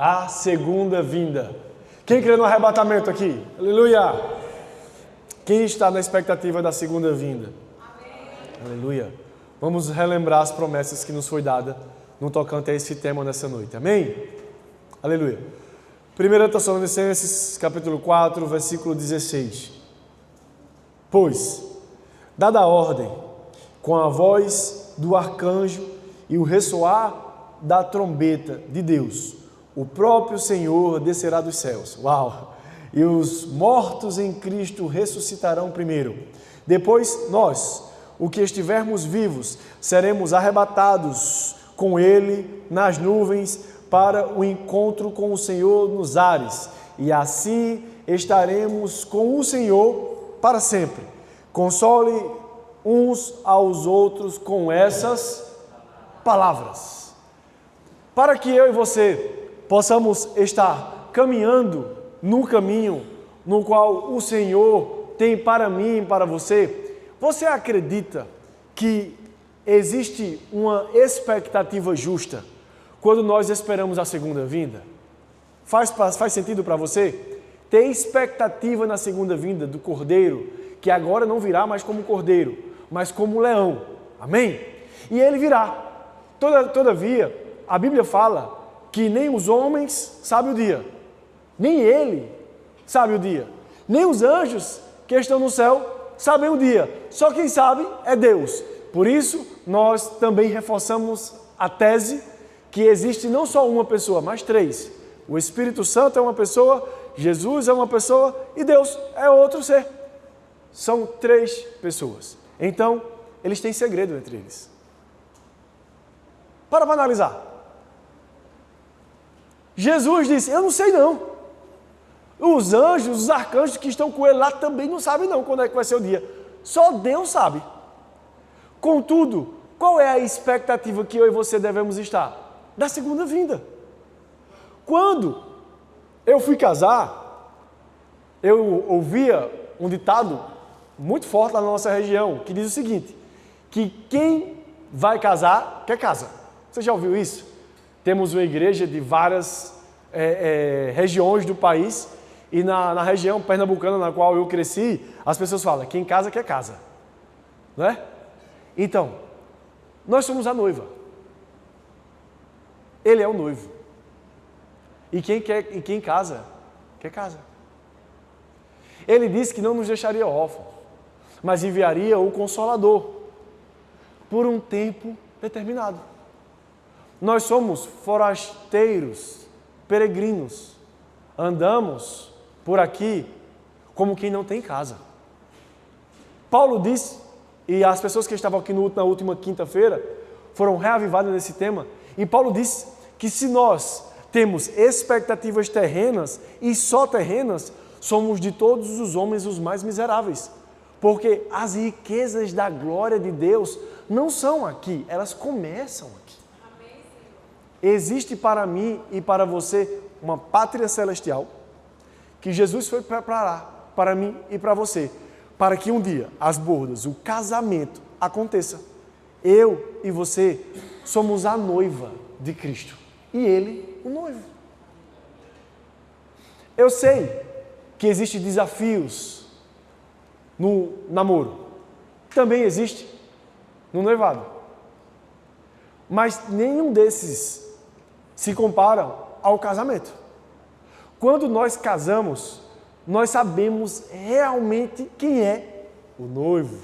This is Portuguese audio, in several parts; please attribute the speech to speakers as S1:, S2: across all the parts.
S1: A segunda vinda. Quem crê no arrebatamento aqui? Aleluia! Quem está na expectativa da segunda vinda? Amém. Aleluia! Vamos relembrar as promessas que nos foi dada no tocante a esse tema nessa noite. Amém? Aleluia! 1 Tessalonicenses, capítulo 4, versículo 16. Pois, dada a ordem, com a voz do arcanjo e o ressoar da trombeta de Deus, o próprio Senhor descerá dos céus. Uau! E os mortos em Cristo ressuscitarão primeiro. Depois, nós, o que estivermos vivos, seremos arrebatados com Ele nas nuvens para o encontro com o Senhor nos ares. E assim estaremos com o Senhor para sempre. Console uns aos outros com essas palavras. Para que eu e você possamos estar caminhando num caminho no qual o Senhor tem para mim e para você, você acredita que existe uma expectativa justa quando nós esperamos a segunda vinda? Faz sentido para você? Ter expectativa na segunda vinda do Cordeiro, que agora não virá mais como Cordeiro, mas como leão. Amém? E ele virá. Todavia, a Bíblia fala que nem os homens sabem o dia, nem ele sabe o dia, nem os anjos que estão no céu sabem o dia. Só quem sabe é Deus. Por isso, nós também reforçamos a tese que existe não só uma pessoa, mas três. O Espírito Santo é uma pessoa, Jesus é uma pessoa e Deus é outro ser. São três pessoas. Então, eles têm segredo entre eles. Para analisar. Jesus disse, eu não sei não. Os anjos, os arcanjos que estão com ele lá também não sabem não quando é que vai ser o dia. Só Deus sabe. Contudo, qual é a expectativa que eu e você devemos estar? Da segunda vinda. Quando eu fui casar, eu ouvia um ditado muito forte lá na nossa região, que diz o seguinte, que quem vai casar, quer casa. Você já ouviu isso? Temos uma igreja de várias regiões do país, e na região pernambucana na qual eu cresci, as pessoas falam, quem casa, quer casa. Não é? Então, nós somos a noiva. Ele é o noivo. E quem casa, quer casa. Ele disse que não nos deixaria órfãos, mas enviaria o Consolador por um tempo determinado. Nós somos forasteiros, peregrinos. Andamos por aqui como quem não tem casa. Paulo disse, e as pessoas que estavam aqui na última quinta-feira foram reavivadas nesse tema, e Paulo disse que se nós temos expectativas terrenas e só terrenas, somos de todos os homens os mais miseráveis. Porque as riquezas da glória de Deus não são aqui, elas começam aqui. Existe para mim e para você uma pátria celestial que Jesus foi preparar para mim e para você, para que um dia as bodas, o casamento aconteça. Eu e você somos a noiva de Cristo e Ele o noivo. Eu sei que existem desafios no namoro, também existe no noivado, mas nenhum desses se compara ao casamento. Quando nós casamos, nós sabemos realmente quem é o noivo.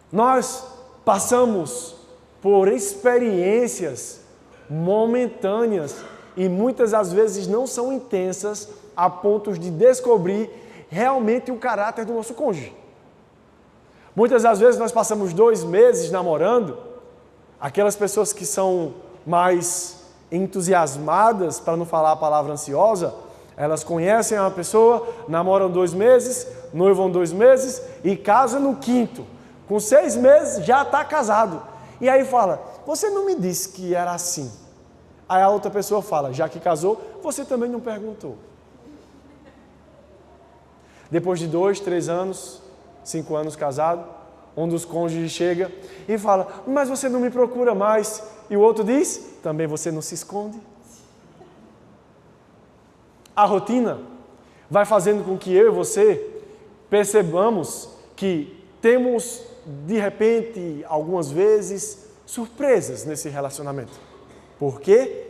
S1: Nós passamos por experiências momentâneas e muitas das vezes não são intensas a ponto de descobrir realmente o caráter do nosso cônjuge. Muitas das vezes nós passamos 2 meses namorando, aquelas pessoas que são mais entusiasmadas, para não falar a palavra ansiosa, elas conhecem uma pessoa, namoram 2 meses, noivam 2 meses e casam no 5º. Com 6 meses já está casado. E aí fala, você não me disse que era assim. Aí a outra pessoa fala, já que casou, você também não perguntou. Depois de 2, 3 anos, 5 anos casado, um dos cônjuges chega e fala, mas você não me procura mais. e o outro diz, também você não se esconde. A rotina vai fazendo com que eu e você percebamos que temos, de repente, algumas vezes, surpresas nesse relacionamento. Por quê?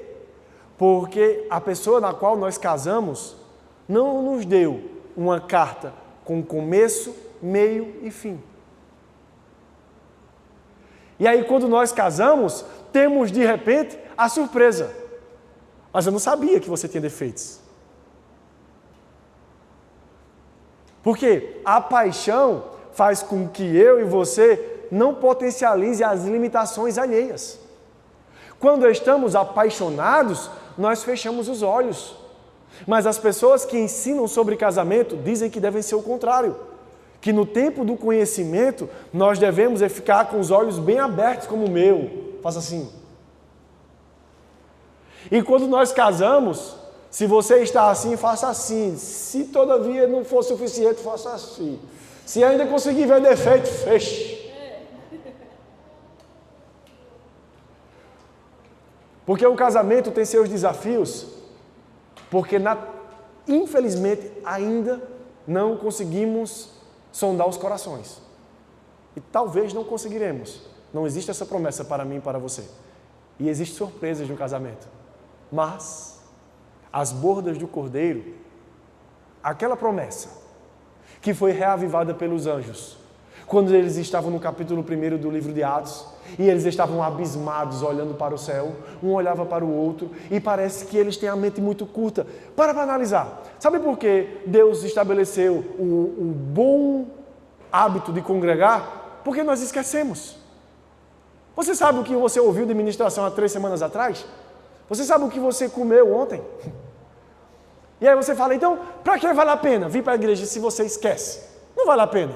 S1: Porque a pessoa na qual nós casamos não nos deu uma carta com começo, meio e fim. E aí, quando nós casamos, temos, de repente, a surpresa. Mas eu não sabia que você tinha defeitos. Porque a paixão faz com que eu e você não potencialize as limitações alheias. Quando estamos apaixonados, nós fechamos os olhos. Mas as pessoas que ensinam sobre casamento dizem que devem ser o contrário. Que no tempo do conhecimento, nós devemos ficar com os olhos bem abertos como o meu. Faça assim. E quando nós casamos, se você está assim, faça assim. Se todavia não for suficiente, faça assim. Se ainda conseguir ver defeito, feche. Porque o casamento tem seus desafios, porque infelizmente ainda não conseguimos sondar os corações. E talvez não conseguiremos. Não existe essa promessa para mim e para você. E existem surpresas no casamento. Mas as bordas do Cordeiro, aquela promessa que foi reavivada pelos anjos, quando eles estavam no capítulo 1 do livro de Atos, e eles estavam abismados olhando para o céu, um olhava para o outro, e parece que eles têm a mente muito curta. Para analisar, sabe por que Deus estabeleceu o bom hábito de congregar? Porque nós esquecemos. Você sabe o que você ouviu de ministração há 3 semanas atrás? Você sabe o que você comeu ontem? E aí você fala, então, para que vale a pena vir para a igreja se você esquece? Não vale a pena.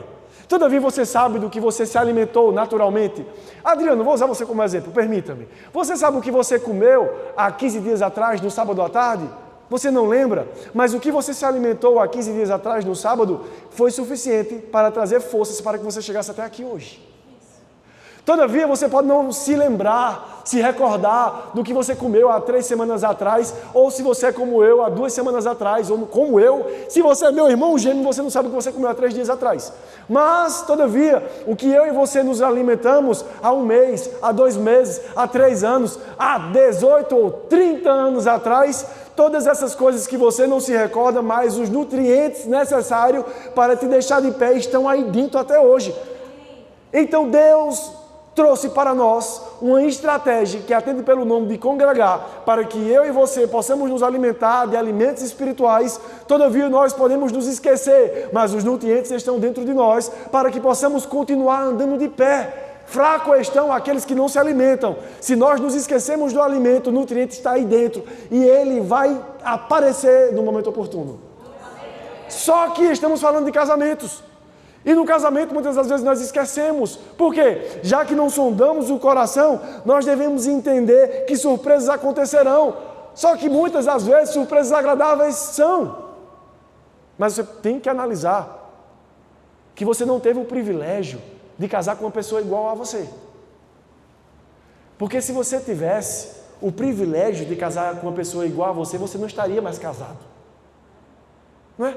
S1: Todavia você sabe do que você se alimentou naturalmente. Adriano, vou usar você como exemplo, permita-me. Você sabe o que você comeu há 15 dias atrás, no sábado à tarde? Você não lembra? Mas o que você se alimentou há 15 dias atrás, no sábado, foi suficiente para trazer forças para que você chegasse até aqui hoje. Todavia, você pode não se lembrar, se recordar do que você comeu há 3 semanas atrás, ou se você é como eu, há 2 semanas atrás, ou como eu, se você é meu irmão gêmeo, você não sabe o que você comeu há 3 dias atrás. Mas, todavia, o que eu e você nos alimentamos há 1 mês, há 2 meses, há 3 anos, há 18 ou 30 anos atrás, todas essas coisas que você não se recorda, mas os nutrientes necessários para te deixar de pé estão aí dentro até hoje. Então Deus trouxe para nós uma estratégia que atende pelo nome de congregar, para que eu e você possamos nos alimentar de alimentos espirituais. Todavia nós podemos nos esquecer, mas os nutrientes estão dentro de nós, para que possamos continuar andando de pé. Fracos estão aqueles que não se alimentam. Se nós nos esquecemos do alimento, o nutriente está aí dentro, e ele vai aparecer no momento oportuno. Só que estamos falando de casamentos. E no casamento, muitas das vezes, nós esquecemos. Por quê? Já que não sondamos o coração, nós devemos entender que surpresas acontecerão. Só que muitas das vezes, surpresas agradáveis são. Mas você tem que analisar que você não teve o privilégio de casar com uma pessoa igual a você. Porque se você tivesse o privilégio de casar com uma pessoa igual a você, você não estaria mais casado. Não é?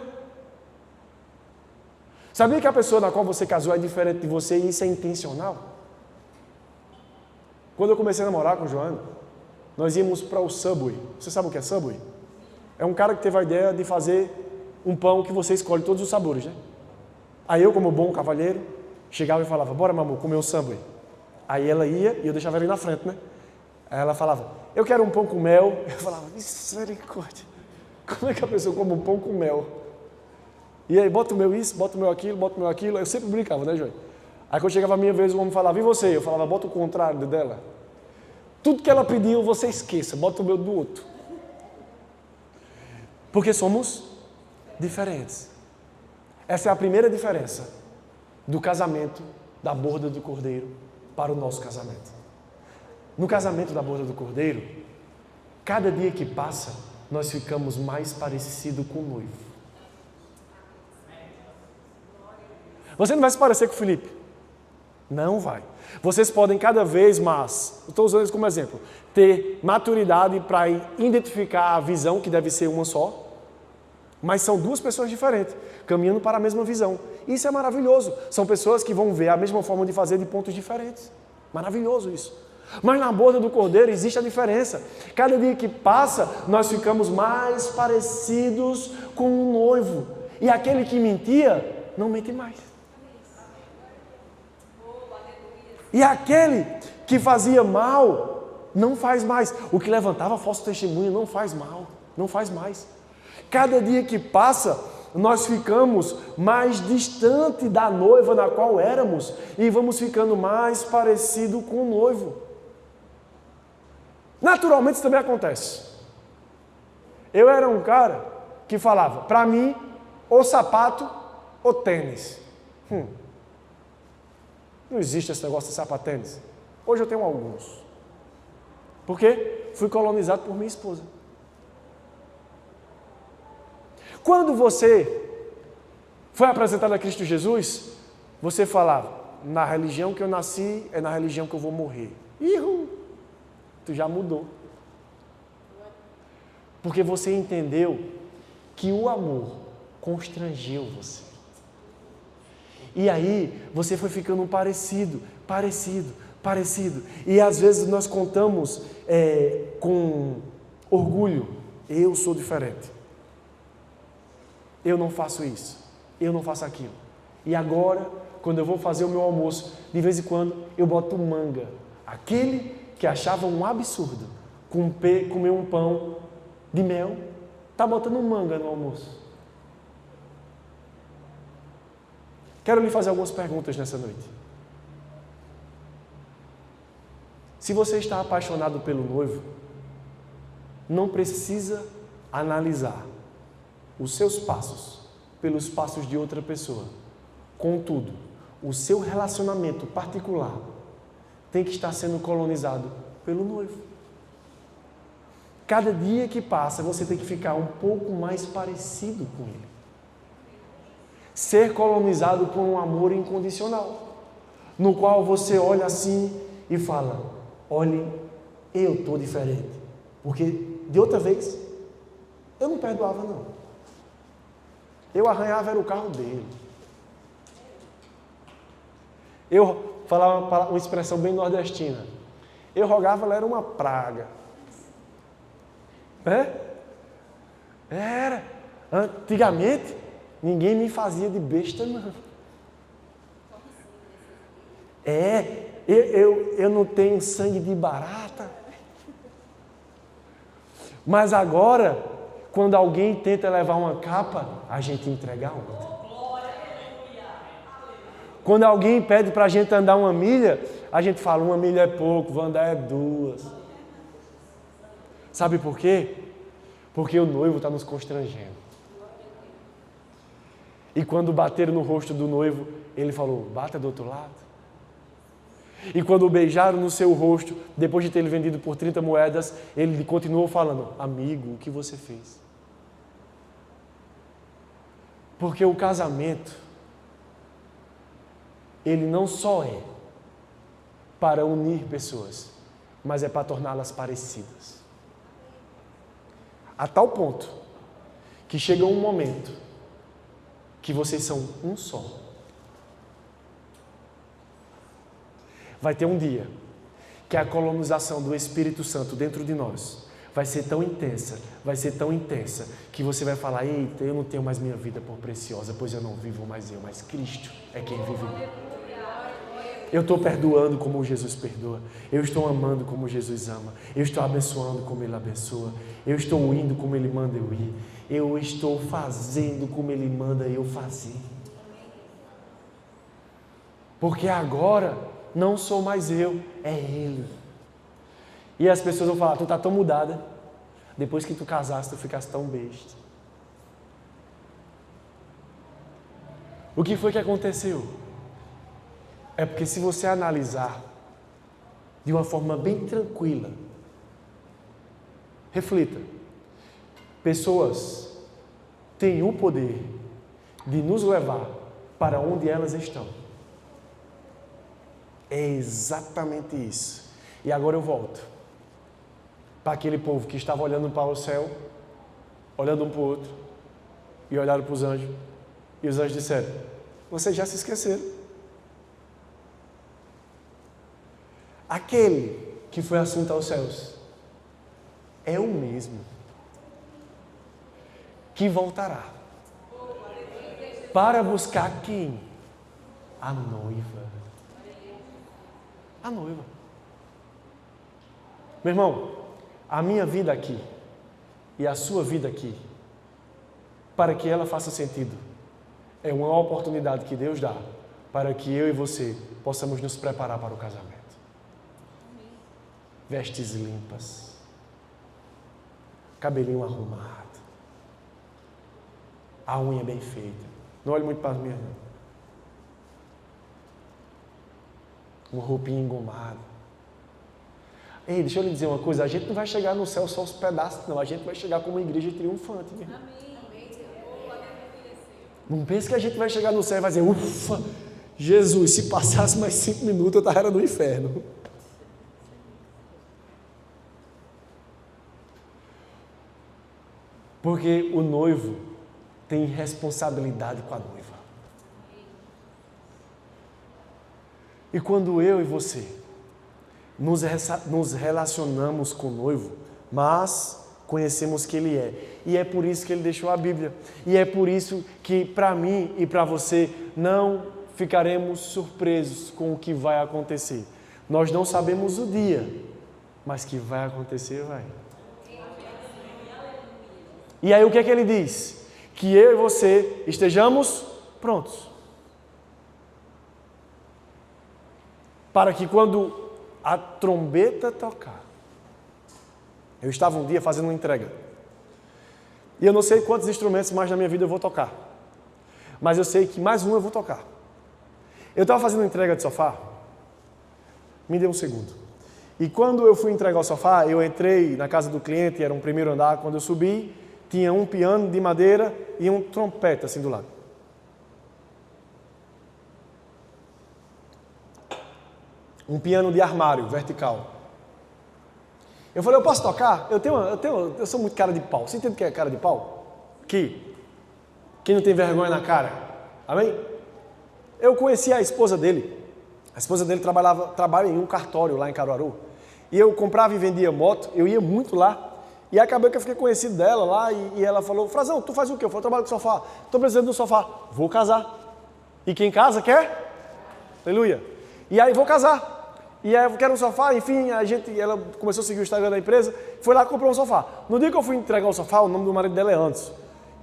S1: Sabia que a pessoa na qual você casou é diferente de você e isso é intencional? Quando eu comecei a namorar com o Joana, nós íamos para o Subway. Você sabe o que é Subway? É um cara que teve a ideia de fazer um pão que você escolhe todos os sabores, né? Aí eu, como bom cavalheiro, chegava e falava, bora, meu amor, comer um Subway. Aí ela ia e eu deixava ela ir na frente, né? Aí ela falava, eu quero um pão com mel. Eu falava, misericórdia, como é que a pessoa come um pão com mel? E aí, bota o meu isso, bota o meu aquilo, bota o meu aquilo. Eu sempre brincava, né, João? Aí quando chegava a minha vez, o homem falava, e você? Eu falava, bota o contrário dela. Tudo que ela pediu, você esqueça, bota o meu do outro. Porque somos diferentes. Essa é a primeira diferença do casamento da borda do Cordeiro para o nosso casamento. No casamento da borda do Cordeiro, cada dia que passa, nós ficamos mais parecidos com o noivo. Você não vai se parecer com o Felipe. Não vai. Vocês podem cada vez mais, estou usando isso como exemplo, ter maturidade para identificar a visão, que deve ser uma só, mas são duas pessoas diferentes, caminhando para a mesma visão. Isso é maravilhoso. São pessoas que vão ver a mesma forma de fazer de pontos diferentes. Maravilhoso isso. Mas na boda do Cordeiro existe a diferença. Cada dia que passa, nós ficamos mais parecidos com o noivo. E aquele que mentia, não mente mais. E aquele que fazia mal, não faz mais. O que levantava falso testemunho não faz mal, não faz mais. Cada dia que passa, nós ficamos mais distante da noiva na qual éramos e vamos ficando mais parecido com o noivo. Naturalmente isso também acontece. Eu era um cara que falava, para mim, ou sapato ou tênis. Não existe esse negócio de sapatênis. Hoje eu tenho alguns. Por quê? Fui colonizado por minha esposa. Quando você foi apresentado a Cristo Jesus, você falava, na religião que eu nasci, é na religião que eu vou morrer. Tu já mudou. Porque você entendeu que o amor constrangeu você. E aí, você foi ficando parecido. E às vezes nós contamos com orgulho, eu sou diferente. Eu não faço isso, eu não faço aquilo. E agora, quando eu vou fazer o meu almoço, de vez em quando eu boto manga. Aquele que achava um absurdo comer um pão de mel, está botando manga no almoço. Quero lhe fazer algumas perguntas nessa noite. Se você está apaixonado pelo noivo, não precisa analisar os seus passos pelos passos de outra pessoa. Contudo, o seu relacionamento particular tem que estar sendo colonizado pelo noivo. Cada dia que passa, você tem que ficar um pouco mais parecido com ele. Ser colonizado por um amor incondicional, no qual você olha assim e fala, olhe, eu estou diferente. Porque de outra vez, eu não perdoava não. Eu arranhava era o carro dele. Eu falava uma expressão bem nordestina. Eu rogava, ela era uma praga. Era. Antigamente, ninguém me fazia de besta, não. Eu não tenho sangue de barata. Mas agora, quando alguém tenta levar uma capa, a gente entrega a outra. Quando alguém pede para a gente andar uma milha, a gente fala, uma milha é pouco, vou andar 2. Sabe por quê? Porque o noivo está nos constrangendo. E quando bateram no rosto do noivo, ele falou, bata do outro lado. E quando o beijaram no seu rosto, depois de ter ele vendido por 30 moedas, ele continuou falando, amigo, o que você fez? Porque o casamento, ele não só é para unir pessoas, mas é para torná-las parecidas. A tal ponto que chega um momento que vocês são um só. Vai ter um dia que a colonização do Espírito Santo dentro de nós vai ser tão intensa, que você vai falar, eita, eu não tenho mais minha vida por preciosa, pois eu não vivo mais eu, mas Cristo é quem vive em mim. Eu estou perdoando como Jesus perdoa. Eu estou amando como Jesus ama. Eu estou abençoando como Ele abençoa. Eu estou indo como Ele manda eu ir. Eu estou fazendo como Ele manda eu fazer. Porque agora não sou mais eu, é Ele. E as pessoas vão falar, tu está tão mudada. Depois que tu casaste, tu ficaste tão besta. O que foi que aconteceu? É porque se você analisar de uma forma bem tranquila, reflita, pessoas têm o poder de nos levar para onde elas estão. É exatamente isso. E agora eu volto para aquele povo que estava olhando para o céu, olhando um para o outro, e olharam para os anjos. E os anjos disseram: vocês já se esqueceram. Aquele que foi assunto aos céus é o mesmo que voltará para buscar quem? A noiva. A noiva. Meu irmão, a minha vida aqui e a sua vida aqui, para que ela faça sentido, é uma oportunidade que Deus dá para que eu e você possamos nos preparar para o casamento. Vestes limpas, cabelinho arrumado, a unha bem feita. Não olhe muito para as minhas, não. Uma roupinha engomada. Ei, deixa eu lhe dizer uma coisa, a gente não vai chegar no céu só os pedaços, não. A gente vai chegar como uma igreja triunfante. Mesmo. Não pense que a gente vai chegar no céu e vai dizer: ufa, Jesus, se passasse mais 5 minutos eu estava no inferno. Porque o noivo tem responsabilidade com a noiva. E quando eu e você nos relacionamos com o noivo, mas conhecemos que ele é. E é por isso que ele deixou a Bíblia. E é por isso que para mim e para você não ficaremos surpresos com o que vai acontecer. Nós não sabemos o dia, mas que vai acontecer, vai. E aí o que é que ele diz? Que eu e você estejamos prontos. Para que quando a trombeta tocar... Eu estava um dia fazendo uma entrega. E eu não sei quantos instrumentos mais na minha vida eu vou tocar. Mas eu sei que mais um eu vou tocar. Eu estava fazendo uma entrega de sofá. Me dê um segundo. E quando eu fui entregar o sofá, eu entrei na casa do cliente, era um primeiro andar. Quando eu subi, tinha um piano de madeira e um trompete assim do lado. Um piano de armário, vertical. Eu falei: eu posso tocar? Eu sou muito cara de pau. Você entende o que é cara de pau? Quem não tem vergonha na cara. Amém? Eu conheci a esposa dele. A esposa dele trabalha em um cartório lá em Caruaru. E eu comprava e vendia moto, eu ia muito lá. E acabou que eu fiquei conhecido dela lá e ela falou: Frazão, tu faz o quê? Eu falei: eu trabalho com sofá. Estou precisando de um sofá. Vou casar. E quem casa quer? Aleluia. E aí vou casar. E aí eu quero um sofá, enfim, ela começou a seguir o Instagram da empresa, foi lá e comprou um sofá. No dia que eu fui entregar o sofá, o nome do marido dela é Anderson.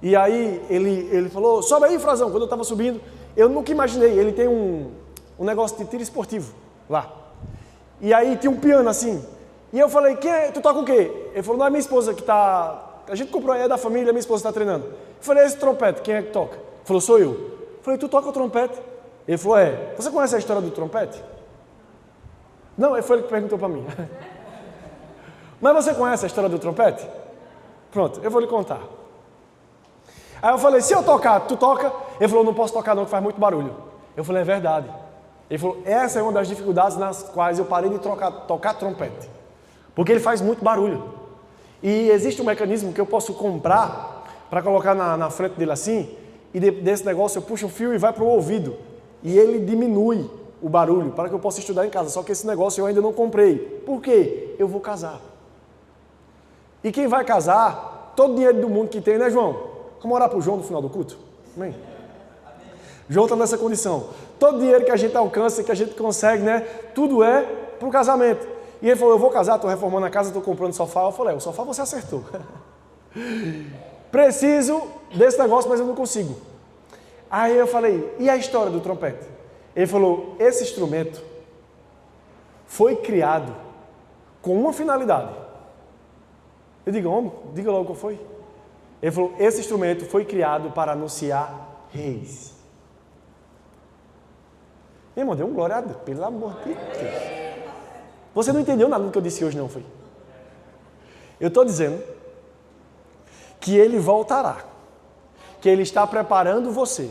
S1: E aí ele falou: sobe aí, Frazão. Quando eu estava subindo, eu nunca imaginei, ele tem um negócio de tiro esportivo lá. E aí tinha um piano assim. E eu falei: tu toca o quê? Ele falou: não, é minha esposa que está... A gente comprou, é da família, minha esposa está treinando. Eu falei: esse trompete, quem é que toca? Ele falou: sou eu. Eu falei: tu toca o trompete? Ele falou: é. Você conhece a história do trompete? Não, foi ele que perguntou para mim. Mas você conhece a história do trompete? Pronto, eu vou lhe contar. Aí eu falei: se eu tocar, tu toca? Ele falou: não posso tocar não, que faz muito barulho. Eu falei: é verdade. Ele falou: essa é uma das dificuldades nas quais eu parei de tocar trompete. Porque ele faz muito barulho. E existe um mecanismo que eu posso comprar para colocar na frente dele assim, e desse negócio eu puxo um fio e vai para o ouvido. E ele diminui o barulho para que eu possa estudar em casa. Só que esse negócio eu ainda não comprei. Por quê? Eu vou casar. E quem vai casar, todo o dinheiro do mundo que tem, né, João? Vamos orar para o João no final do culto? Amém? João está nessa condição. Todo o dinheiro que a gente alcança, que a gente consegue, né? Tudo é para o casamento. E ele falou: eu vou casar, estou reformando a casa, estou comprando sofá. Eu falei: o sofá você acertou. Preciso desse negócio, mas eu não consigo. Aí eu falei: e a história do trompete? Ele falou: esse instrumento foi criado com uma finalidade. Eu digo: homem, diga logo qual foi. Ele falou: esse instrumento foi criado para anunciar reis. Meu irmão, deu um glória a Deus, pelo amor de Deus. Você não entendeu nada do que eu disse hoje, não foi? Eu estou dizendo que ele voltará, que ele está preparando você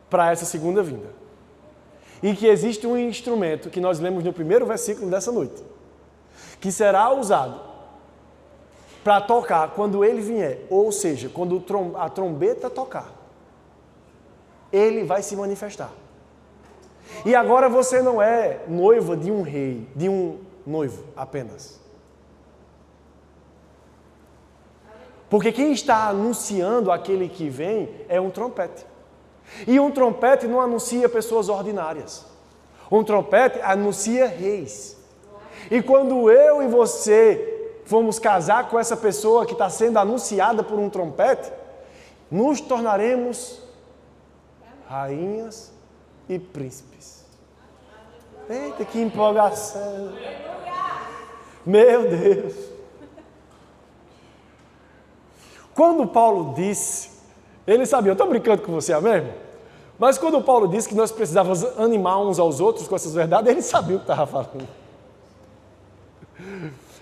S1: para essa segunda vinda. e que existe um instrumento que nós lemos no primeiro versículo dessa noite, que será usado para tocar quando ele vier, ou seja, quando a trombeta tocar, ele vai se manifestar. E agora você não é noiva de um rei, de um noivo apenas. Porque quem está anunciando aquele que vem é um trompete. E um trompete não anuncia pessoas ordinárias. Um trompete anuncia reis. E quando eu e você formos casar com essa pessoa que está sendo anunciada por um trompete, nos tornaremos rainhas e príncipes. Eita, que empolgação! Meu Deus! Quando Paulo disse, ele sabia, eu estou brincando com você, amém? Mas quando Paulo disse que nós precisávamos animar uns aos outros com essas verdades, ele sabia o que estava falando.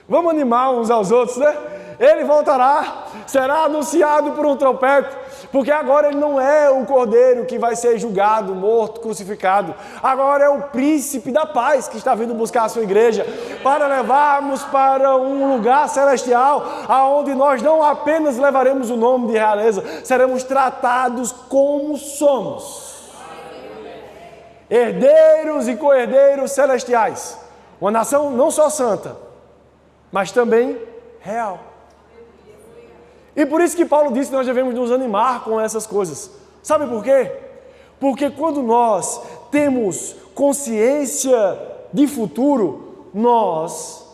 S1: Vamos animar uns aos outros, né? Ele voltará, será anunciado por um trompete, porque agora ele não é o cordeiro que vai ser julgado, morto, crucificado. Agora é o príncipe da paz que está vindo buscar a sua igreja para levarmos para um lugar celestial, aonde nós não apenas levaremos o nome de realeza, seremos tratados como somos. Herdeiros e co-herdeiros celestiais. Uma nação não só santa, mas também real. E por isso que Paulo disse que nós devemos nos animar com essas coisas. Sabe por quê? Porque quando nós temos consciência de futuro, nós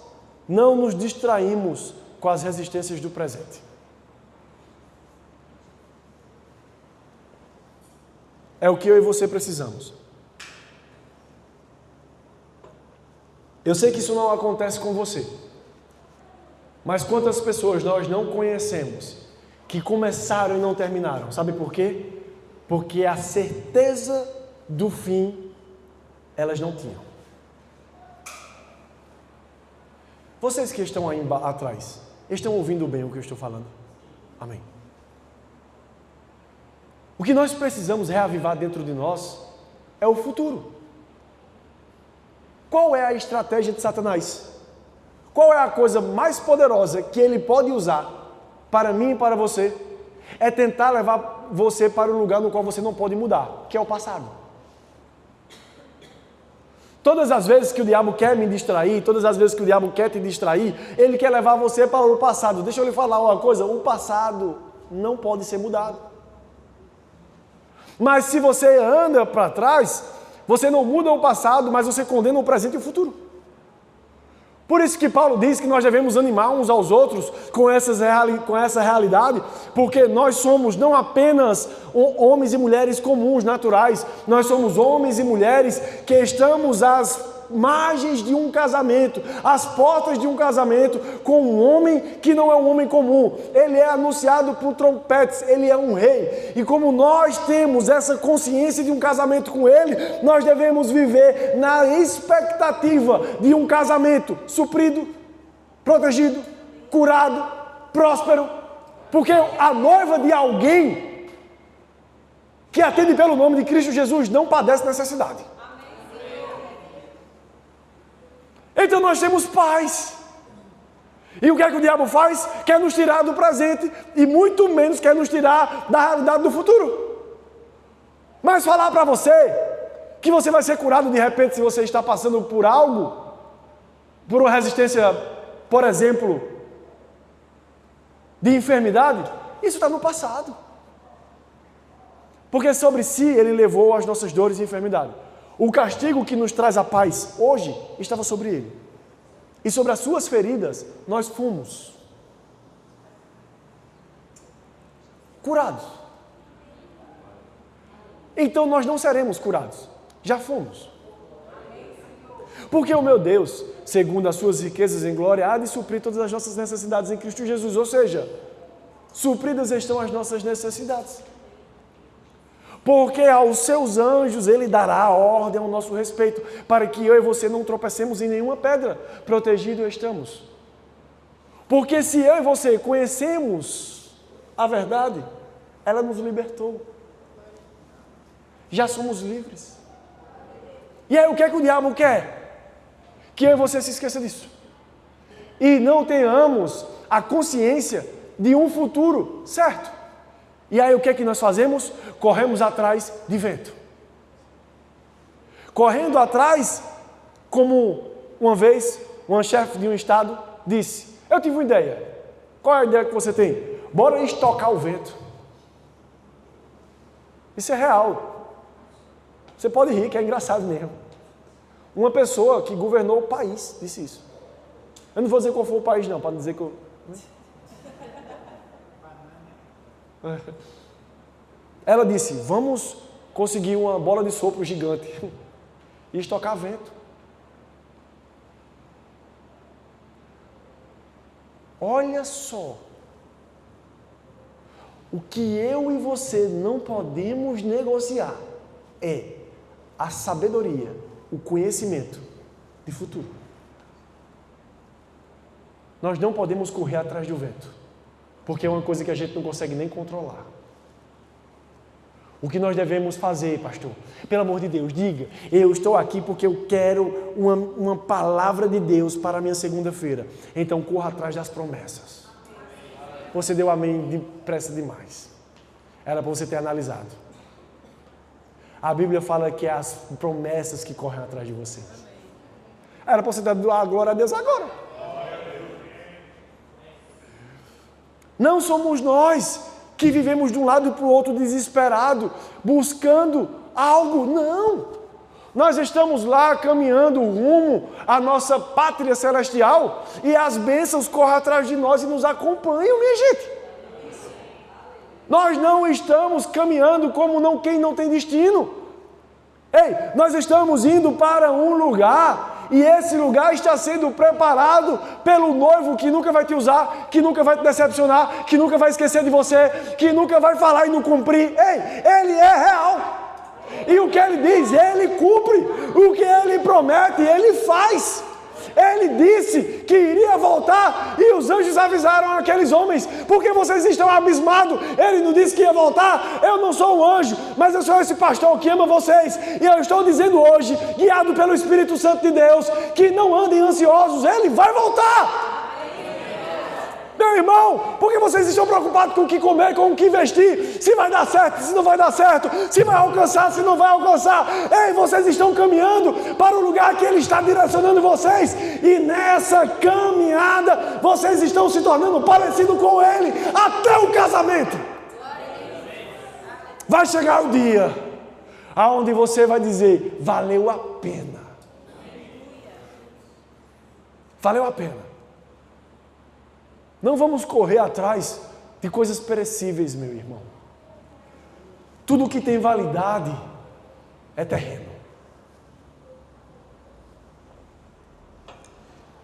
S1: não nos distraímos com as resistências do presente. É o que eu e você precisamos. Eu sei que isso não acontece com você. Mas quantas pessoas nós não conhecemos que começaram e não terminaram? Sabe por quê? Porque a certeza do fim elas não tinham. Vocês que estão aí atrás, estão ouvindo bem o que eu estou falando? Amém. O que nós precisamos reavivar dentro de nós é o futuro. Qual é a estratégia de Satanás? Qual é a coisa mais poderosa que ele pode usar para mim e para você? É tentar levar você para um lugar no qual você não pode mudar, que é o passado. Todas as vezes que o diabo quer me distrair, todas as vezes que o diabo quer te distrair, ele quer levar você para o passado. Deixa eu lhe falar uma coisa, o passado não pode ser mudado. Mas se você anda para trás, você não muda o passado, mas você condena o presente e o futuro. Por isso que Paulo diz que nós devemos animar uns aos outros com essa realidade, porque nós somos não apenas homens e mulheres comuns, naturais, nós somos homens e mulheres que estamos às margens de um casamento, às portas de um casamento, com um homem que não é um homem comum. Ele é anunciado por trompetes, ele é um rei. E como nós temos essa consciência de um casamento com ele, nós devemos viver na expectativa de um casamento suprido, protegido, curado, próspero, porque a noiva de alguém que atende pelo nome de Cristo Jesus não padece necessidade. Então nós temos paz. E o que é que o diabo faz? Quer nos tirar do presente e muito menos quer nos tirar da realidade do futuro. Mas falar para você que você vai ser curado de repente se você está passando por algo, por uma resistência, por exemplo, de enfermidade, isso está no passado. Porque sobre si ele levou as nossas dores e enfermidade. O castigo que nos traz a paz hoje estava sobre ele. E sobre as suas feridas nós fomos curados. Então nós não seremos curados. Já fomos. Porque o meu Deus, segundo as suas riquezas em glória, há de suprir todas as nossas necessidades em Cristo Jesus. Ou seja, supridas estão as nossas necessidades. Porque aos seus anjos ele dará ordem ao nosso respeito, para que eu e você não tropecemos em nenhuma pedra, protegidos estamos. Porque se eu e você conhecemos a verdade, ela nos libertou. Já somos livres. E aí o que é que o diabo quer? Que eu e você se esqueça disso. E não tenhamos a consciência de um futuro certo. E aí o que é que nós fazemos? Corremos atrás de vento. Correndo atrás, como uma vez, uma chefe de um estado disse, eu tive uma ideia. Qual é a ideia que você tem? Bora estocar o vento. Isso é real. Você pode rir, que é engraçado mesmo. Uma pessoa que governou o país disse isso. Eu não vou dizer qual foi o país não, para não dizer que eu... Ela disse, vamos conseguir uma bola de sopro gigante e estocar vento. Olha só. O que eu e você não podemos negociar é a sabedoria, o conhecimento de futuro. Nós não podemos correr atrás do vento, porque é uma coisa que a gente não consegue nem controlar. O que nós devemos fazer, pastor? Pelo amor de Deus, diga, eu estou aqui porque eu quero uma palavra de Deus para a minha segunda-feira. Então corra atrás das promessas. Você deu amém depressa demais. Era para você ter analisado. A Bíblia fala que é as promessas que correm atrás de você. Era para você dar a glória a Deus agora. Não somos nós que vivemos de um lado para o outro desesperado, buscando algo. Não! Nós estamos lá caminhando rumo à nossa pátria celestial e as bênçãos correm atrás de nós e nos acompanham, minha gente. Nós não estamos caminhando como quem não tem destino. Ei, nós estamos indo para um lugar e esse lugar está sendo preparado pelo noivo que nunca vai te usar, que nunca vai te decepcionar, que nunca vai esquecer de você, que nunca vai falar e não cumprir. Ei, ele é real. E o que ele diz, ele cumpre. O que ele promete, ele faz. Ele disse que iria voltar e os anjos avisaram aqueles homens, porque vocês estão abismados. Ele não disse que ia voltar. Eu não sou um anjo, mas eu sou esse pastor que ama vocês. E eu estou dizendo hoje, guiado pelo Espírito Santo de Deus, que não andem ansiosos, ele vai voltar. Meu irmão, por que vocês estão preocupados com o que comer, com o que vestir? Se vai dar certo, se não vai dar certo, se vai alcançar, se não vai alcançar. Ei, vocês estão caminhando para o lugar que Ele está direcionando vocês. E nessa caminhada, vocês estão se tornando parecidos com Ele até o casamento. Vai chegar o dia aonde você vai dizer, valeu a pena. Valeu a pena. Não vamos correr atrás de coisas perecíveis, meu irmão. Tudo que tem validade é terreno.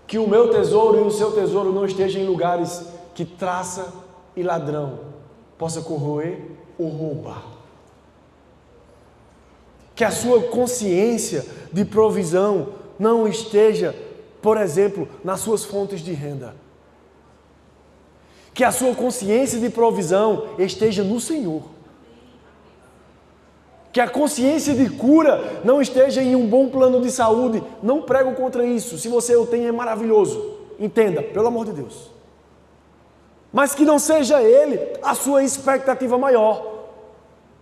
S1: Que o meu tesouro e o seu tesouro não estejam em lugares que traça e ladrão possa corroer ou roubar. Que a sua consciência de provisão não esteja, por exemplo, nas suas fontes de renda. Que a sua consciência de provisão esteja no Senhor. Que a consciência de cura não esteja em um bom plano de saúde. Não prego contra isso. Se você o tem, é maravilhoso. Entenda, pelo amor de Deus. Mas que não seja Ele a sua expectativa maior.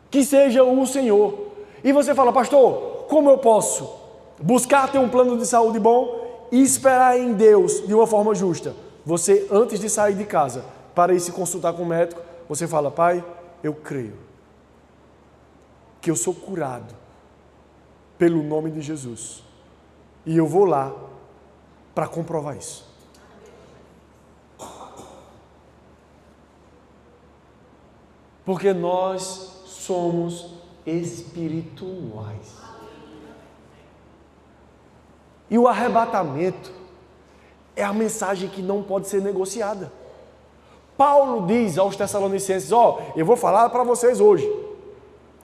S1: Que seja o Senhor. E você fala, pastor, como eu posso buscar ter um plano de saúde bom e esperar em Deus de uma forma justa? Você, antes de sair de casa, para ir se consultar com o médico, você fala, pai, eu creio que eu sou curado pelo nome de Jesus. E eu vou lá para comprovar isso. Porque nós somos espirituais. E o arrebatamento é a mensagem que não pode ser negociada. Paulo diz aos Tessalonicenses, eu vou falar para vocês hoje,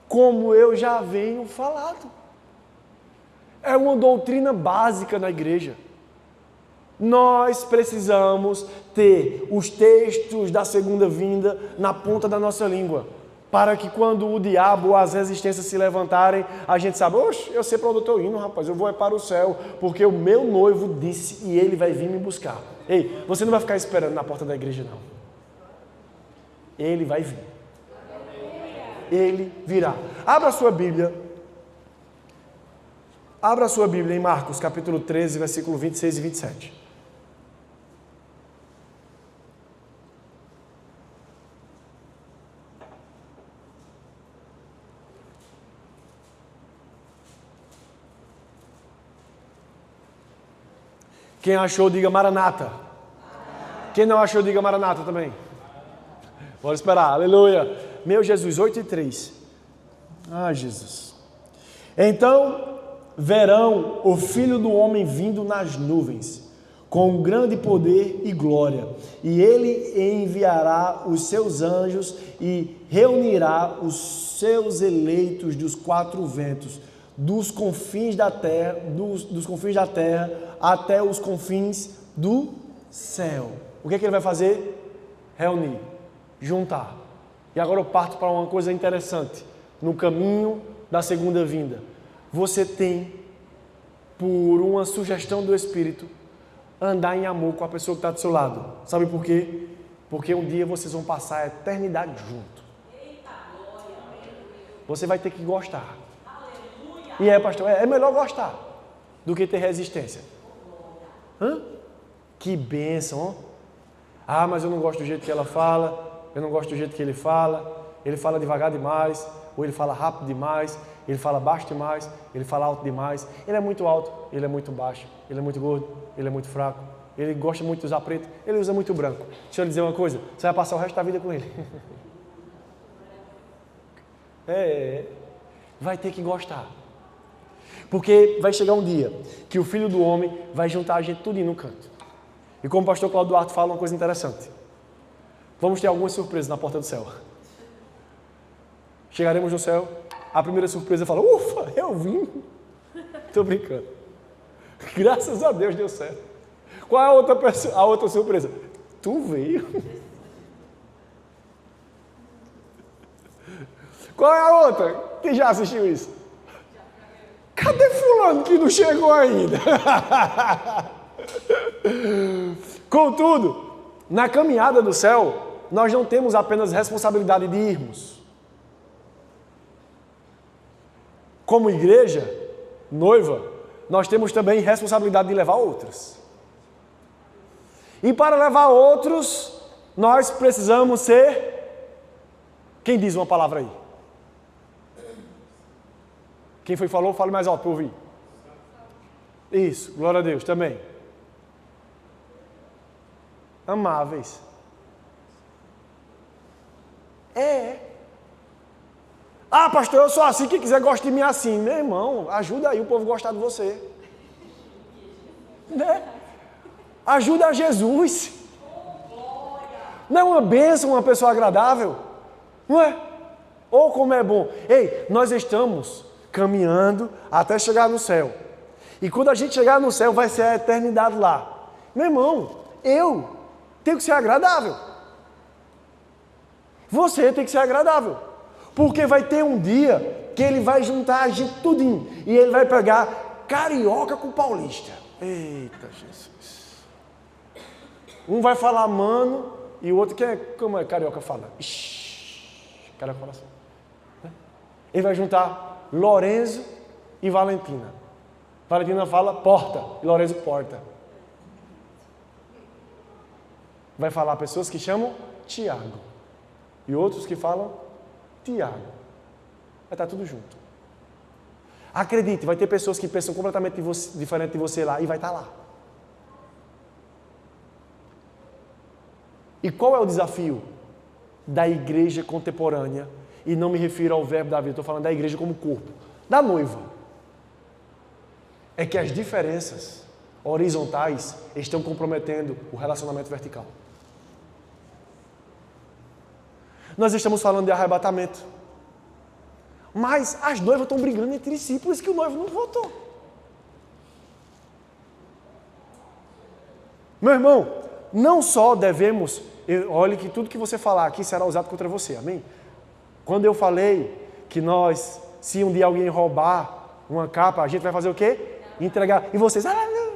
S1: como eu já venho falado. É uma doutrina básica na igreja. Nós precisamos ter os textos da segunda vinda na ponta da nossa língua. Para que quando o diabo ou as resistências se levantarem, a gente sabe, oxe, eu sei para onde eu estou indo, rapaz, eu vou é para o céu, porque o meu noivo disse e ele vai vir me buscar. Ei, você não vai ficar esperando na porta da igreja, não. Ele vai vir. Ele virá. Abra a sua Bíblia. Abra a sua Bíblia em Marcos, capítulo 13, versículo 26 e 27. Quem achou, diga Maranata. Quem não achou, diga Maranata também. Bora esperar, aleluia. Meu Jesus, 8:3. Ah, Jesus. Então verão o Filho do Homem vindo nas nuvens, com grande poder e glória. E ele enviará os seus anjos e reunirá os seus eleitos dos quatro ventos, dos confins da terra, dos confins da terra até os confins do céu. O que é que ele vai fazer? Reunir, juntar. E agora eu parto para uma coisa interessante. No caminho da segunda vinda, você tem, por uma sugestão do Espírito, andar em amor com a pessoa que está do seu lado. Sabe por quê? Porque um dia vocês vão passar a eternidade junto. Você vai ter que gostar. E pastor, é melhor gostar do que ter resistência. Que bênção, ó. Ah, mas eu não gosto do jeito que ela fala, eu não gosto do jeito que ele fala devagar demais, ou ele fala rápido demais, ele fala baixo demais, ele fala alto demais, ele é muito alto, ele é muito baixo, ele é muito gordo, ele é muito fraco, ele gosta muito de usar preto, ele usa muito branco. Deixa eu lhe dizer uma coisa, você vai passar o resto da vida com ele. Vai ter que gostar. Porque vai chegar um dia que o Filho do Homem vai juntar a gente tudo no canto. E como o pastor Cláudio Duarte fala, uma coisa interessante. Vamos ter algumas surpresas na porta do céu. Chegaremos no céu, a primeira surpresa fala, ufa, eu vim. Estou brincando. Graças a Deus deu certo. Qual é a outra surpresa? Tu veio. Qual é a outra? Quem já assistiu isso? Cadê fulano que não chegou ainda? Contudo, na caminhada do céu, nós não temos apenas responsabilidade de irmos. Como igreja, noiva, nós temos também responsabilidade de levar outros. E para levar outros, nós precisamos ser... Quem diz uma palavra aí? Quem foi falou, fale mais alto para eu ouvir. Isso, glória a Deus, também. Amáveis. Ah, pastor, eu sou assim, quem quiser gosta de mim assim. Meu irmão, ajuda aí o povo a gostar de você. Né? Ajuda a Jesus. Não é uma bênção uma pessoa agradável? Não é? Oh, como é bom. Ei, nós estamos caminhando até chegar no céu. E quando a gente chegar no céu, vai ser a eternidade lá. Meu irmão, eu tenho que ser agradável. Você tem que ser agradável. Porque vai ter um dia que ele vai juntar a gente tudinho. E ele vai pegar carioca com paulista. Eita, Jesus. Um vai falar mano e o outro como é carioca fala? Ixi, carioca fala assim. Ele vai juntar Lorenzo e Valentina. Valentina fala porta e Lorenzo porta. Vai falar pessoas que chamam Tiago. E outros que falam Tiago. Vai estar tudo junto. Acredite, vai ter pessoas que pensam completamente diferente de você lá e vai estar lá. E qual é o desafio da igreja contemporânea? E não me refiro ao verbo da vida, estou falando da igreja como corpo, da noiva. É que as diferenças horizontais estão comprometendo o relacionamento vertical. Nós estamos falando de arrebatamento. Mas as noivas estão brigando entre si, por isso que o noivo não voltou. Meu irmão, não só devemos, olhe que tudo que você falar aqui será usado contra você, amém? Quando eu falei que nós, se um dia alguém roubar uma capa, a gente vai fazer o quê? Entregar. E vocês, não.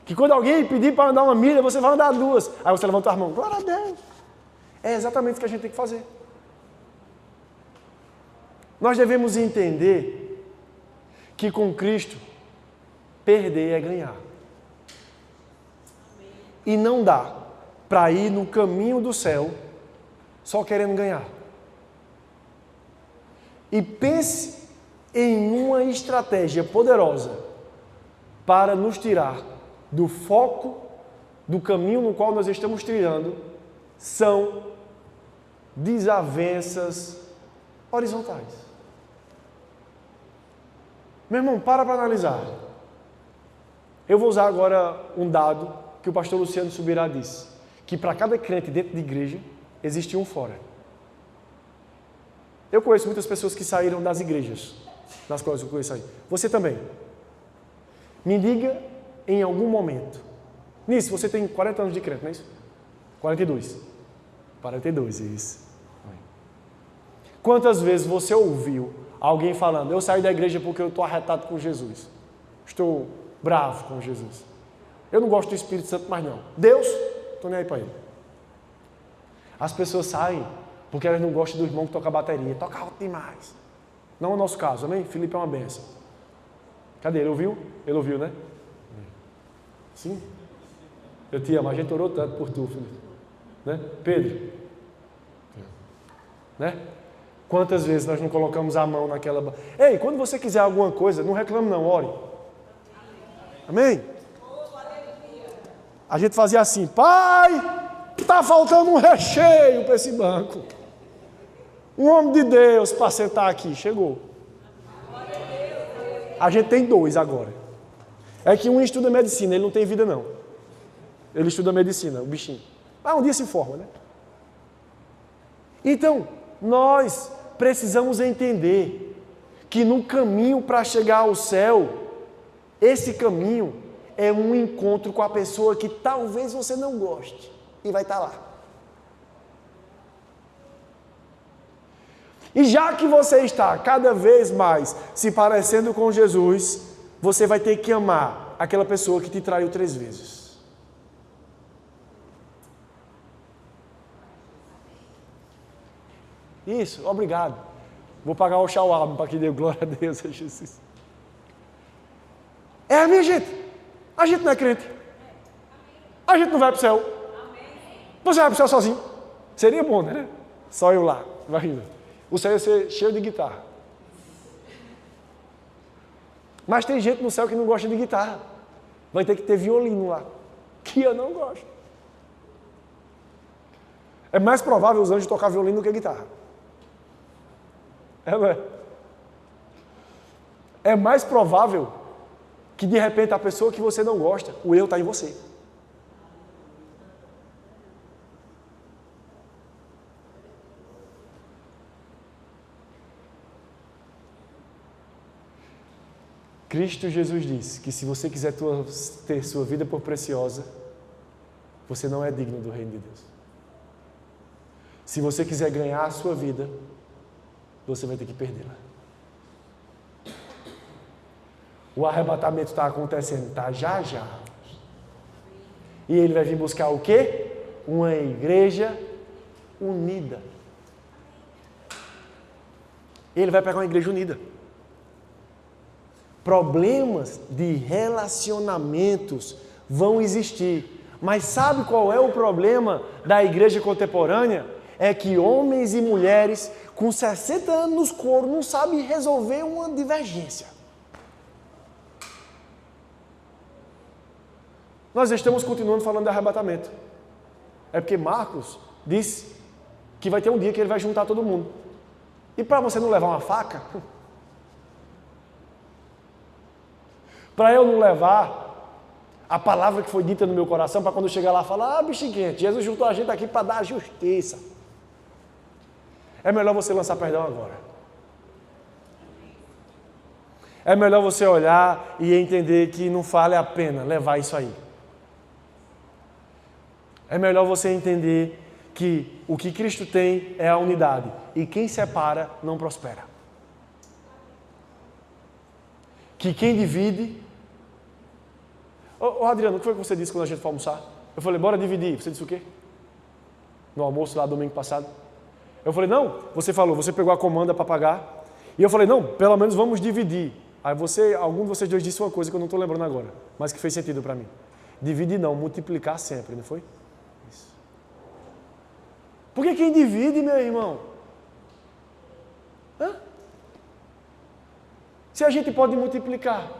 S1: Que quando alguém pedir para andar uma milha, você vai andar 2. Aí você levanta a mão, glória a Deus. É exatamente isso que a gente tem que fazer. Nós devemos entender que com Cristo, perder é ganhar. E não dá para ir no caminho do céu só querendo ganhar. E pense em uma estratégia poderosa para nos tirar do foco do caminho no qual nós estamos trilhando, são desavenças horizontais. Meu irmão, para analisar. Eu vou usar agora um dado que o pastor Luciano Subirá disse, que para cada crente dentro de igreja, existe um fora. Eu conheço muitas pessoas que saíram das igrejas, nas quais eu conheço aí. Você também. Me diga em algum momento. Nisso, você tem 40 anos de crente, não é isso? 42. 42, isso. Quantas vezes você ouviu alguém falando, eu saí da igreja porque eu estou arretado com Jesus. Estou bravo com Jesus. Eu não gosto do Espírito Santo mais não. Deus, estou nem aí para ele. As pessoas saem porque elas não gostam do irmão que toca bateria. Toca alto demais. Não é o nosso caso, amém? Felipe é uma benção. Cadê? Ele ouviu? Ele ouviu, né? Sim. Eu te amo. A gente orou tanto por tu, Felipe. Né? Pedro. Né? Quantas vezes nós não colocamos a mão naquela... Ei, quando você quiser alguma coisa, não reclame não, ore. Amém? A gente fazia assim, pai, está faltando um recheio para esse banco. Um homem de Deus para sentar aqui, chegou. A gente tem 2 agora. É que um estuda medicina, ele não tem vida não. Ele estuda medicina, o bichinho. Um dia se forma, né? Então, nós precisamos entender que no caminho para chegar ao céu, esse caminho é um encontro com a pessoa que talvez você não goste e vai estar lá. E já que você está cada vez mais se parecendo com Jesus, você vai ter que amar aquela pessoa que te traiu 3 vezes. Isso, obrigado. Vou pagar o shawarma para que dê glória a Deus, a Jesus. Minha gente, a gente não é crente. A gente não vai para o céu. Você vai para o céu sozinho. Seria bom, né? Só eu lá, imagina. O céu ia ser cheio de guitarra. Mas tem gente no céu que não gosta de guitarra. Vai ter que ter violino lá, que eu não gosto. É mais provável os anjos tocar violino do que guitarra. Não é? É mais provável que de repente a pessoa que você não gosta, o eu está em você. Cristo Jesus disse que se você quiser ter sua vida por preciosa, você não é digno do reino de Deus. Se você quiser ganhar a sua vida, você vai ter que perdê-la. O arrebatamento está acontecendo, está já. E ele vai vir buscar o quê? Uma igreja unida. Ele vai pegar uma igreja unida. Problemas de relacionamentos vão existir. Mas sabe qual é o problema da igreja contemporânea? É que homens e mulheres com 60 anos nos coros não sabem resolver uma divergência. Nós estamos continuando falando de arrebatamento. É porque Marcos disse que vai ter um dia que ele vai juntar todo mundo. E para você não levar uma faca, para eu não levar a palavra que foi dita no meu coração, para quando eu chegar lá falar, bichinho quente, Jesus juntou a gente aqui para dar a justiça. É melhor você lançar perdão agora. É melhor você olhar e entender que não vale a pena levar isso aí. É melhor você entender que o que Cristo tem é a unidade. E quem separa não prospera. Que quem divide... Ô Adriano, o que foi que você disse quando a gente foi almoçar? Eu falei, bora dividir. Você disse o quê? No almoço lá domingo passado. Eu falei, não, você falou, você pegou a comanda para pagar. E eu falei, não, pelo menos vamos dividir. Aí algum de vocês dois disse uma coisa que eu não estou lembrando agora, mas que fez sentido para mim. Dividir não, multiplicar sempre, não foi? Isso. Porque quem divide, meu irmão? Hã? Se a gente pode multiplicar.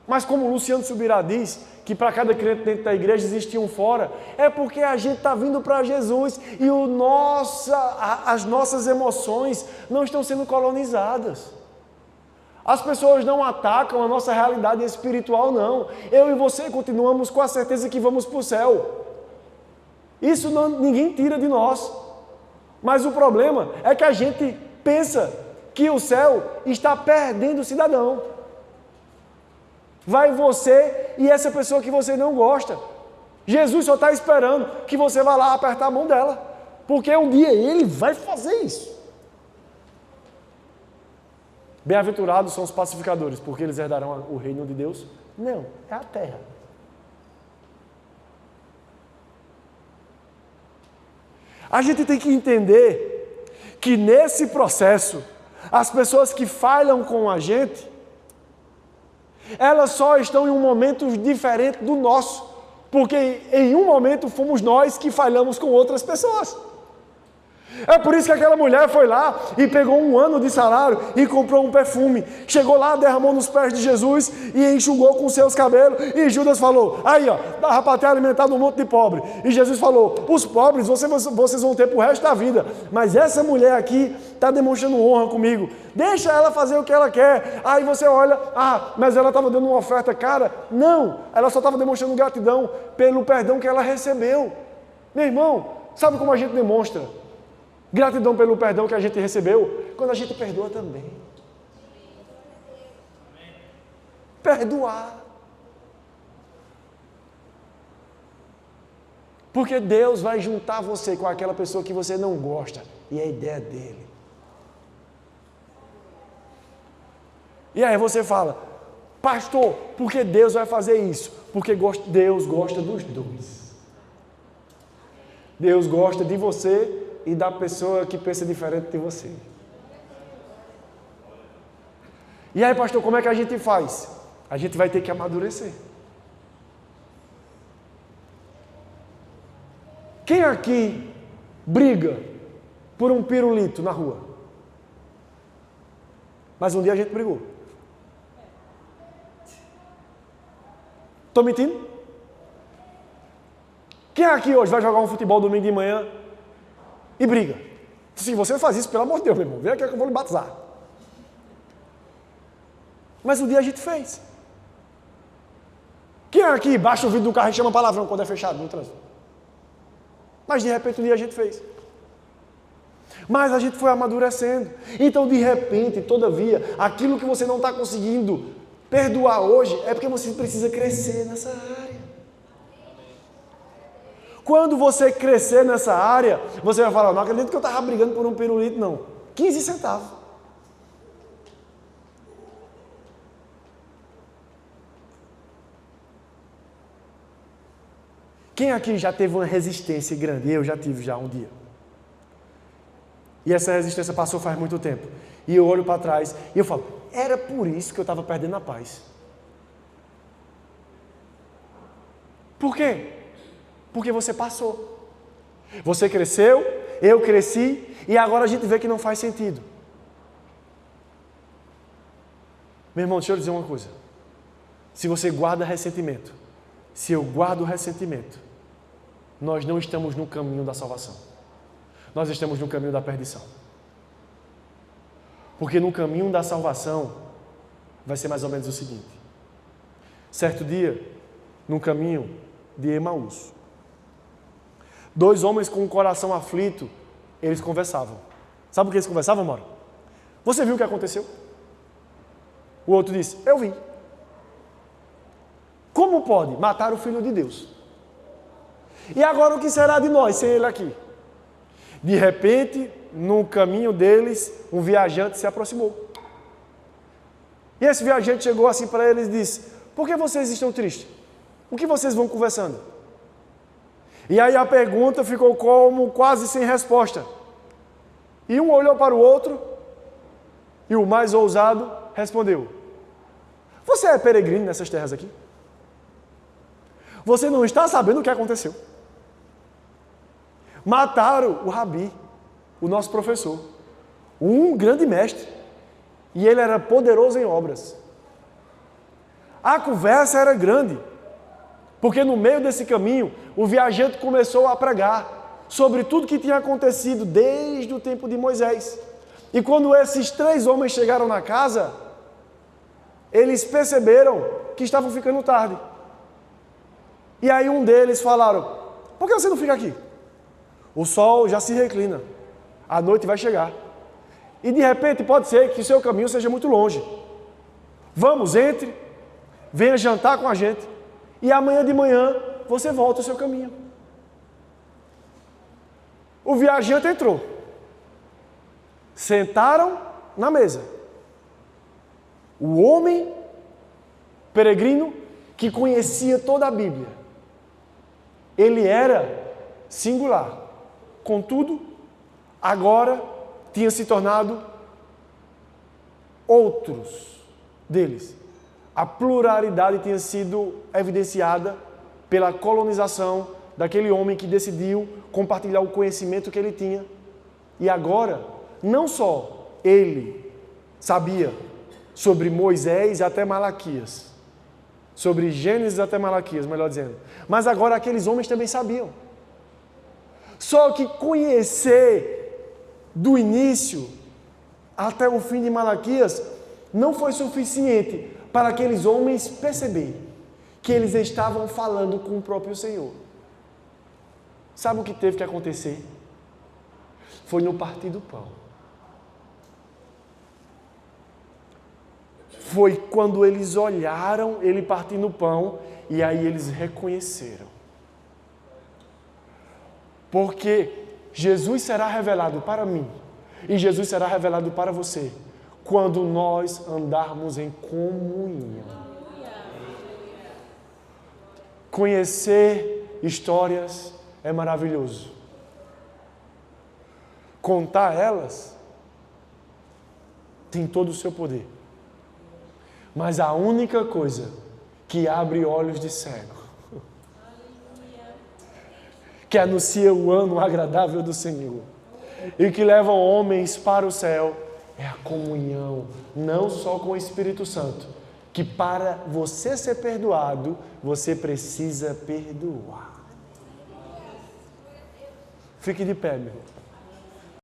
S1: Mas como o Luciano Subirá diz, que para cada crente dentro da igreja existe um fora, é porque a gente está vindo para Jesus e as nossas emoções não estão sendo colonizadas. As pessoas não atacam a nossa realidade espiritual, não. Eu e você continuamos com a certeza que vamos para o céu. Isso ninguém tira de nós. Mas o problema é que a gente pensa que o céu está perdendo o cidadão. Vai você e essa pessoa que você não gosta. Jesus só está esperando que você vá lá apertar a mão dela. Porque um dia ele vai fazer isso. Bem-aventurados são os pacificadores, porque eles herdarão o reino de Deus? Não, é a terra. A gente tem que entender que nesse processo, as pessoas que falham com a gente, elas só estão em um momento diferente do nosso, porque em um momento fomos nós que falhamos com outras pessoas. É por isso que aquela mulher foi lá e pegou 1 ano de salário e comprou um perfume. Chegou lá, derramou nos pés de Jesus e enxugou com seus cabelos. E Judas falou, aí ó, dava para ter alimentado um monte de pobre. E Jesus falou, os pobres vocês vão ter para o resto da vida. Mas essa mulher aqui está demonstrando honra comigo. Deixa ela fazer o que ela quer. Aí você olha, mas ela estava dando uma oferta cara. Não, ela só estava demonstrando gratidão pelo perdão que ela recebeu. Meu irmão, sabe como a gente demonstra gratidão pelo perdão que a gente recebeu? Quando a gente perdoa também. Perdoar. Porque Deus vai juntar você com aquela pessoa que você não gosta. E é a ideia dele. E aí você fala, pastor, por que Deus vai fazer isso? Porque Deus gosta dos dois. Deus gosta de você e da pessoa que pensa diferente de você. E aí, pastor, como é que a gente faz? A gente vai ter que amadurecer. Quem aqui briga por um pirulito na rua? Mas um dia a gente brigou. Estou mentindo? Quem aqui hoje vai jogar um futebol domingo de manhã e briga? Se você faz isso, pelo amor de Deus, meu irmão, vem aqui que eu vou lhe batizar. Mas um dia a gente fez. Quem aqui baixa o vidro do carro e chama palavrão quando é fechado no trânsito? Mas de repente um dia a gente fez. Mas a gente foi amadurecendo. Então de repente, todavia, aquilo que você não está conseguindo perdoar hoje é porque você precisa crescer nessa área. Quando você crescer nessa área, você vai falar, não acredito que eu estava brigando por um pirulito, não. 15 centavos. Quem aqui já teve uma resistência grande? Eu já tive um dia. E essa resistência passou faz muito tempo. E eu olho para trás e eu falo, era por isso que eu estava perdendo a paz. Por quê? Porque você passou. Você cresceu, eu cresci, e agora a gente vê que não faz sentido. Meu irmão, deixa eu dizer uma coisa. Se você guarda ressentimento, se eu guardo ressentimento, nós não estamos no caminho da salvação. Nós estamos no caminho da perdição. Porque no caminho da salvação, vai ser mais ou menos o seguinte. Certo dia, no caminho de Emaús, 2 homens com o coração aflito, eles conversavam. Sabe o que eles conversavam, Mauro? Você viu o que aconteceu? O outro disse, eu vi. Como pode matar o Filho de Deus? E agora o que será de nós sem ele aqui? De repente, no caminho deles, um viajante se aproximou. E esse viajante chegou assim para eles e disse: por que vocês estão tristes? O que vocês vão conversando? E aí a pergunta ficou como quase sem resposta. E um olhou para o outro e o mais ousado respondeu: você é peregrino nessas terras aqui? Você não está sabendo o que aconteceu. Mataram o Rabi, o nosso professor, um grande mestre, e ele era poderoso em obras. A conversa era grande, porque no meio desse caminho, o viajante começou a pregar sobre tudo que tinha acontecido desde o tempo de Moisés. E quando esses 3 homens chegaram na casa, eles perceberam que estavam ficando tarde. E aí um deles falaram: por que você não fica aqui? O sol já se reclina, a noite vai chegar. E de repente pode ser que o seu caminho seja muito longe. Vamos, entre, venha jantar com a gente, e amanhã de manhã você volta o seu caminho. O viajante entrou. Sentaram na mesa. O homem peregrino que conhecia toda a Bíblia. Ele era singular. Contudo, agora tinha se tornado outros deles. A pluralidade tinha sido evidenciada pela colonização daquele homem que decidiu compartilhar o conhecimento que ele tinha. E agora, não só ele sabia sobre Moisés até Malaquias, sobre Gênesis até Malaquias, melhor dizendo, mas agora aqueles homens também sabiam. Só que conhecer do início até o fim de Malaquias não foi suficiente para aqueles homens perceberem que eles estavam falando com o próprio Senhor. Sabe o que teve que acontecer? Foi no partir do pão. Foi quando eles olharam ele partindo o pão e aí eles reconheceram. Porque Jesus será revelado para mim e Jesus será revelado para você quando nós andarmos em comunhão. Conhecer histórias é maravilhoso. Contar elas tem todo o seu poder. Mas a única coisa que abre olhos de cego, que anuncia o ano agradável do Senhor e que leva homens para o céu, é a comunhão, não só com o Espírito Santo, que para você ser perdoado, você precisa perdoar. Fique de pé, meu irmão.